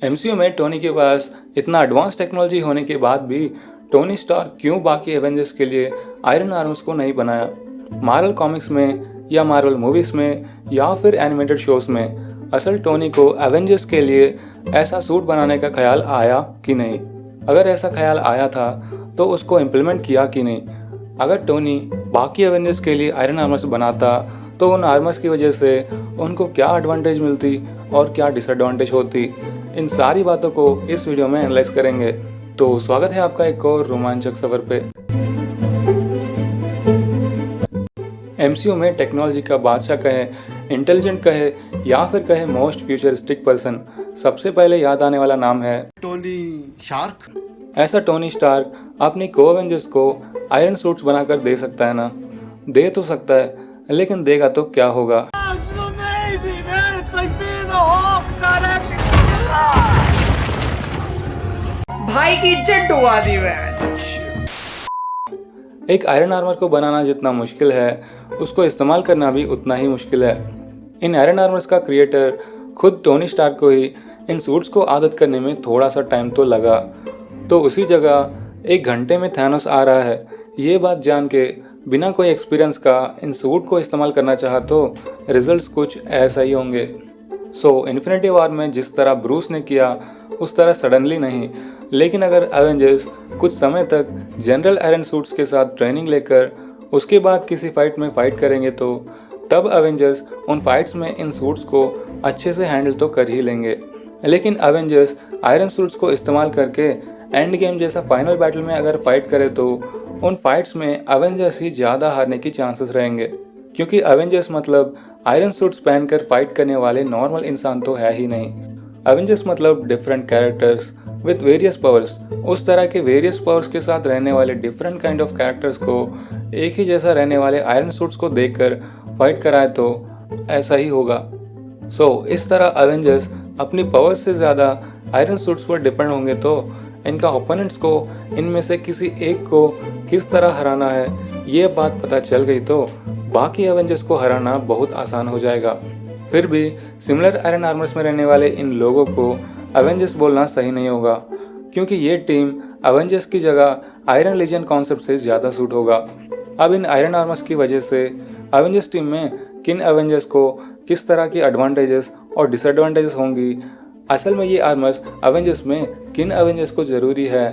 MCU में Tony के पास इतना एडवांस टेक्नोलॉजी होने के बाद भी टोनी स्टार्क क्यों बाकी एवेंजर्स के लिए आयरन आर्म्स को नहीं बनाया? मार्वल कॉमिक्स में या मार्वल मूवीज में या फिर एनिमेटेड शोज में असल टोनी को एवेंजर्स के लिए ऐसा सूट बनाने का ख्याल आया कि नहीं? अगर ऐसा ख्याल आया था तो उसको इम्प्लीमेंट किया कि नहीं? अगर टोनी बाकी एवेंजर्स के लिए आयरन आर्मर्स बनाता तो उन आर्मर्स की वजह से उनको क्या एडवांटेज मिलती और क्या डिसएडवांटेज होती, इन सारी बातों को इस वीडियो में एनालाइज करेंगे। तो स्वागत है आपका एक और रोमांचक सफर पे। एमसीयू में टेक्नोलॉजी का बादशाह कहे, इंटेलिजेंट कहे या फिर कहे मोस्ट फ्यूचरिस्टिक पर्सन, सबसे पहले याद आने वाला नाम है टोनी शार्क। ऐसा टोनी स्टार्क अपनी को एवेंजर्स को आयरन सूट्स बनाकर दे सकता है ना? दे तो सकता है, लेकिन देगा तो क्या होगा? भाई की इज्जत डुबा दी मैंने। एक आयरन आर्मर को बनाना जितना मुश्किल है, उसको इस्तेमाल करना भी उतना ही मुश्किल है। इन आयरन आर्मर्स का क्रिएटर खुद टोनी स्टार्क को ही इन सूट्स को आदत करने में थोड़ा सा टाइम तो लगा। तो उसी जगह 1 घंटे में थैनोस आ रहा है, ये बात जान के बिना कोई एक्सपीरियंस का इन सूट को इस्तेमाल करना चाहा तो रिजल्ट्स कुछ ऐसा ही होंगे। सो इन्फिनिटी वॉर में जिस तरह ब्रूस ने किया उस तरह सडनली नहीं, लेकिन अगर एवेंजर्स कुछ समय तक जनरल आयरन सूट्स के साथ ट्रेनिंग लेकर उसके बाद किसी फाइट में फाइट करेंगे तो तब एवेंजर्स उन फाइट्स में इन सूट्स को अच्छे से हैंडल तो कर ही लेंगे। लेकिन एवेंजर्स आयरन सूट्स को इस्तेमाल करके एंड गेम जैसा फाइनल बैटल में अगर फाइट करे तो उन फाइट्स में एवेंजर्स ही ज़्यादा हारने की चांसेस रहेंगे, क्योंकि एवेंजर्स मतलब आयरन सूट्स पहनकर फाइट करने वाले नॉर्मल इंसान तो है ही नहीं। एवेंजर्स मतलब different characters with various powers. उस तरह के वेरियस पावर्स के साथ रहने वाले डिफरेंट काइंड ऑफ कैरेक्टर्स को एक ही जैसा रहने वाले आयरन सूट्स को देखकर फाइट कराए तो ऐसा ही होगा। सो इस तरह एवेंजर्स अपनी पावर्स से ज़्यादा आयरन सूट्स पर डिपेंड होंगे तो इनका ओपोनेंट्स को इनमें से किसी एक को किस तरह हराना है, ये बात पता चल गई तो बाकी एवेंजर्स को हराना बहुत आसान हो जाएगा। फिर भी सिमिलर आयरन आर्मर्स में रहने वाले इन लोगों को एवेंजर्स बोलना सही नहीं होगा, क्योंकि ये टीम एवेंजर्स की जगह आयरन लीजन कॉन्सेप्ट से ज़्यादा सूट होगा। अब इन आयरन आर्मर्स की वजह से एवेंजर्स टीम में किन एवेंजर्स को किस तरह की एडवांटेजेस और डिसएडवांटेजेस होंगी, असल में ये आर्मर्स एवेंजर्स में किन एवेंजर्स को ज़रूरी है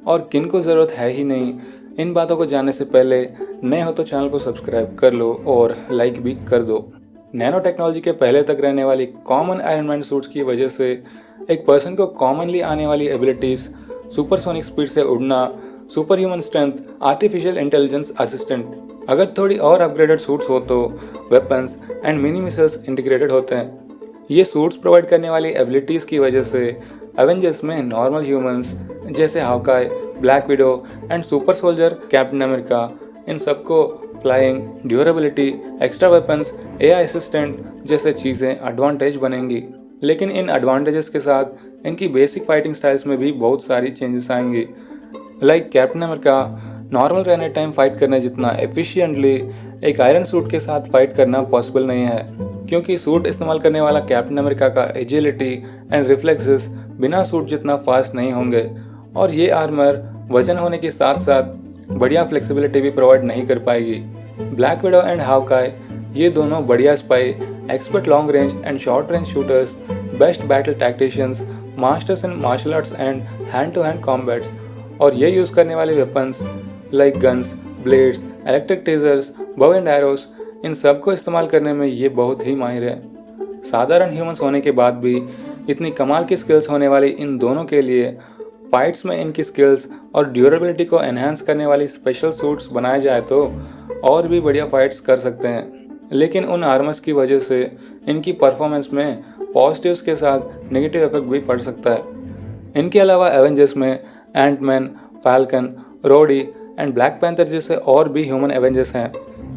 और किन को ज़रूरत है ही नहीं, इन बातों को जानने से पहले नए हो तो चैनल को सब्सक्राइब कर लो और लाइक भी कर दो। नैनो टेक्नोलॉजी के पहले तक रहने वाली कॉमन आयरन मैन सूट्स की वजह से एक पर्सन को कॉमनली आने वाली एबिलिटीज़, सुपरसोनिक स्पीड से उड़ना, super human strength, artificial intelligence assistant, अगर थोड़ी और अपग्रेडेड सूट्स हो तो weapons and mini missiles integrated होते हैं। ये सूट्स प्रोवाइड करने वाली एबिलिटीज़ की वजह से एवेंजर्स में नॉर्मल ह्यूमंस जैसे Hawkeye, black widow and super soldier Captain America, इन सबको flying, durability, extra weapons, AI assistant जैसे चीज़ें एडवांटेज बनेंगी। लेकिन इन एडवांटेजेस के साथ इनकी बेसिक फाइटिंग स्टाइल्स में भी बहुत सारी चेंजेस आएंगी। लाइक कैप्टन अमेरिका नॉर्मल रहने टाइम फाइट करने जितना एफिशिएंटली एक आयरन सूट के साथ फाइट करना पॉसिबल नहीं है, क्योंकि सूट इस्तेमाल करने वाला कैप्टन अमेरिका का एजिलिटी एंड रिफ्लेक्सेस बिना सूट जितना फास्ट नहीं होंगे, और ये आर्मर वजन होने के साथ साथ बढ़िया फ्लेक्सिबिलिटी भी प्रोवाइड नहीं कर पाएगी। ब्लैक विडो एंड हाउकाई ये दोनों बढ़िया spy, expert long range and short range shooters, best battle tacticians, masters in martial arts and hand to hand combats, और ये यूज़ करने वाले weapons like guns, blades, electric tasers, bow and arrows, इन सब को इस्तेमाल करने में ये बहुत ही माहिर है। साधारण ह्यूमंस होने के बाद भी इतनी कमाल की स्किल्स होने वाली इन दोनों के लिए फाइट्स में इनकी स्किल्स और ड्यूरेबिलिटी को एनहांस करने वाली स्पेशल सूट्स बनाए जाए तो और भी बढ़िया फाइट्स कर सकते हैं। लेकिन उन आर्मर्स की वजह से इनकी परफॉर्मेंस में पॉजिटिव्स के साथ नेगेटिव इफेक्ट भी पड़ सकता है। इनके अलावा एवेंजर्स में Antman, Falcon, Rhodey and Black Panther जैसे और भी ह्यूमन एवेंजर्स हैं।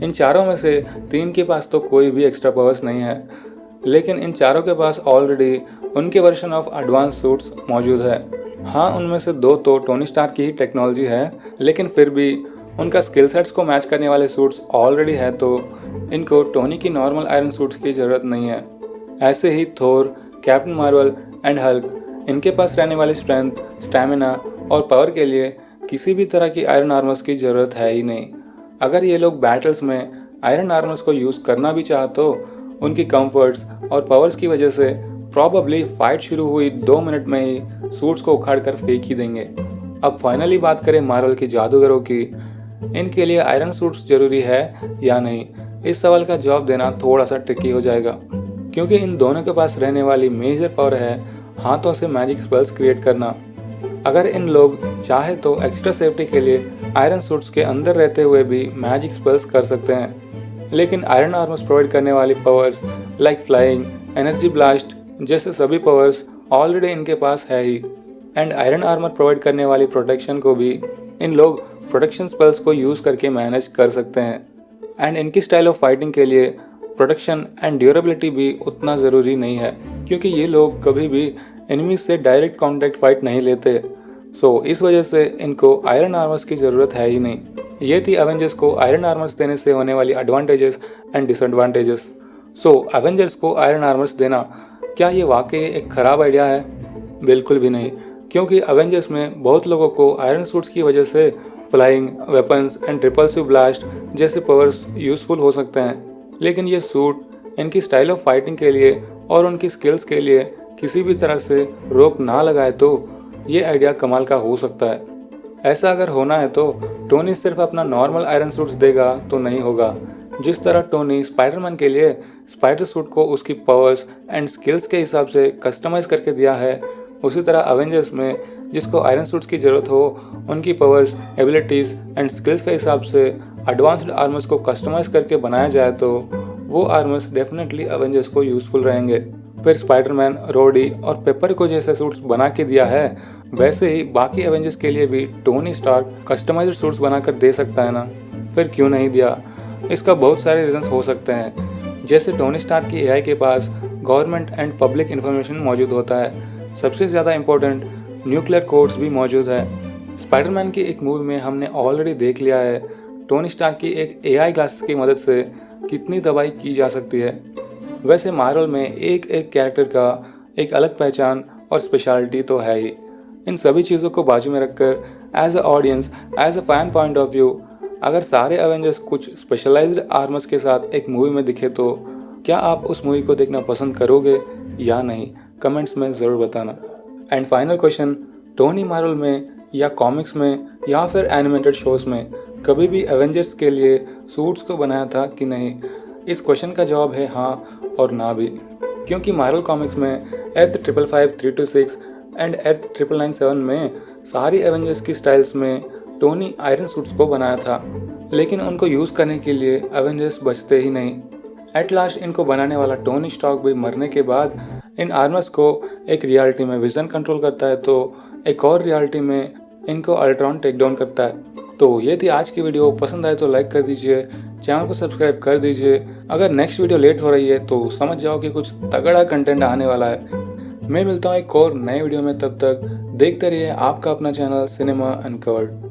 इन चारों में से 3 के पास तो कोई भी एक्स्ट्रा पावर्स नहीं है, लेकिन इन चारों के पास ऑलरेडी उनके वर्जन ऑफ एडवांस सूट्स मौजूद है। हाँ, उनमें से 2 तो टोनी स्टार्क की ही टेक्नोलॉजी है, लेकिन फिर भी उनका स्किल सेट्स को मैच करने वाले सूट्स ऑलरेडी है तो इनको टोनी की नॉर्मल आयरन सूट्स की ज़रूरत नहीं है। ऐसे ही थोर, कैप्टन मार्वल एंड हल्क इनके पास रहने वाली स्ट्रेंथ, स्टैमिना और पावर के लिए किसी भी तरह की आयरन आर्मर्स की ज़रूरत है ही नहीं। अगर ये लोग बैटल्स में आयरन आर्मर्स को यूज़ करना भी चाह तो उनकी कंफर्ट्स और पावर्स की वजह से प्रॉबली फाइट शुरू हुई 2 मिनट में ही सूट्स को उखाड़ कर फेंक ही देंगे। अब फाइनली बात करें मार्वल के जादूगरों की। इनके लिए आयरन सूट्स जरूरी है या नहीं, इस सवाल का जवाब देना थोड़ा सा ट्रिकी हो जाएगा, क्योंकि इन दोनों के पास रहने वाली मेजर पावर है हाथों से मैजिक स्पेल्स क्रिएट करना। अगर इन लोग चाहे तो एक्स्ट्रा सेफ्टी के लिए आयरन सूट्स के अंदर रहते हुए भी मैजिक स्पेल्स कर सकते हैं, लेकिन आयरन आर्मर्स प्रोवाइड करने वाली powers like flying, energy blast जैसे सभी पावर्स ऑलरेडी इनके पास है ही। एंड आयरन आर्मर प्रोवाइड करने वाली प्रोटेक्शन को भी इन लोग प्रोटेक्शन स्पेल्स को यूज़ करके मैनेज कर सकते हैं। एंड इनकी स्टाइल ऑफ फाइटिंग के लिए प्रोटेक्शन एंड ड्यूरेबिलिटी भी उतना ज़रूरी नहीं है, क्योंकि ये लोग कभी भी एनिमीज से डायरेक्ट कॉन्टैक्ट फाइट नहीं लेते। सो इस वजह से इनको आयरन आर्मर्स की ज़रूरत है ही नहीं। ये थी एवेंजर्स को आयरन आर्मर्स देने से होने वाली advantages and disadvantages. So Avengers को आयरन आर्मर्स देना, क्या ये वाकई एक ख़राब आइडिया है? बिल्कुल भी नहीं, क्योंकि एवेंजर्स में बहुत लोगों को आयरन सूट्स की वजह से flying, weapons and repulsive blast जैसे पावर्स यूज़फुल हो सकते हैं। लेकिन ये सूट इनकी स्टाइल ऑफ फाइटिंग के लिए और उनकी स्किल्स के लिए किसी भी तरह से रोक ना लगाए तो ये आइडिया कमाल का हो सकता है। ऐसा अगर होना है तो टोनी सिर्फ अपना नॉर्मल आयरन सूट्स देगा तो नहीं होगा। जिस तरह टोनी स्पाइडरमैन के लिए स्पाइडर सूट को उसकी पावर्स एंड स्किल्स के हिसाब से कस्टमाइज करके दिया है, उसी तरह अवेंजर्स में जिसको आयरन सूट्स की ज़रूरत हो उनकी पावर्स, एबिलिटीज़ एंड स्किल्स के हिसाब से एडवांस्ड आर्मर्स को कस्टमाइज करके बनाया जाए तो वो आर्मर्स डेफिनेटली अवेंजर्स को यूज़फुल रहेंगे। फिर स्पाइडरमैन, रोडी और पेपर को जैसे सूट्स बना के दिया है, वैसे ही बाकी एवेंजर्स के लिए भी टोनी स्टार्क कस्टमाइज्ड सूट्स बनाकर दे सकता है ना। फिर क्यों नहीं दिया? इसका बहुत सारे रीजंस हो सकते हैं, जैसे टोनी स्टार्क की एआई के पास गवर्नमेंट एंड पब्लिक इन्फॉर्मेशन मौजूद होता है। सबसे ज़्यादा इम्पोर्टेंट न्यूक्लियर कोड्स भी मौजूद है। स्पाइडरमैन की एक मूवी में हमने ऑलरेडी देख लिया है टोनी स्टार्क की एक एआई ग्लासेस की मदद से कितनी दवाई की जा सकती है। वैसे मार्वल में एक एक कैरेक्टर का एक अलग पहचान और स्पेशलिटी तो है ही। इन सभी चीज़ों को बाजू में रखकर as a audience, as a fan point of view, अगर सारे एवेंजर्स कुछ स्पेशलाइज्ड आर्मर्स के साथ एक मूवी में दिखे तो क्या आप उस मूवी को देखना पसंद करोगे या नहीं? कमेंट्स में ज़रूर बताना। And final question, Tony Marvel में या कॉमिक्स में या फिर एनिमेटेड शोज में कभी भी एवेंजर्स के लिए सूट्स को बनाया था कि नहीं? इस क्वेश्चन का जवाब है हाँ और ना भी, क्योंकि मार्वल कॉमिक्स में एर्थ 555-326 एंड एर्थ 9997 में सारी एवेंजर्स की स्टाइल्स में टोनी आयरन सूट्स को बनाया था, लेकिन उनको यूज़ करने के लिए एवेंजर्स बचते ही नहीं। एट लास्ट इनको बनाने वाला टोनी स्टार्क भी मरने के बाद इन आर्मर्स को एक रियलिटी में विजन कंट्रोल करता है तो एक और रियलिटी में इनको अल्ट्रॉन टेक डाउन करता है। तो ये थी आज की वीडियो। पसंद आए तो लाइक कर दीजिए, चैनल को सब्सक्राइब कर दीजिए। अगर नेक्स्ट वीडियो लेट हो रही है तो समझ जाओ कि कुछ तगड़ा कंटेंट आने वाला है। मैं मिलता हूँ एक और नए वीडियो में, तब तक देखते रहिए आपका अपना चैनल सिनेमा अनकवर्ड।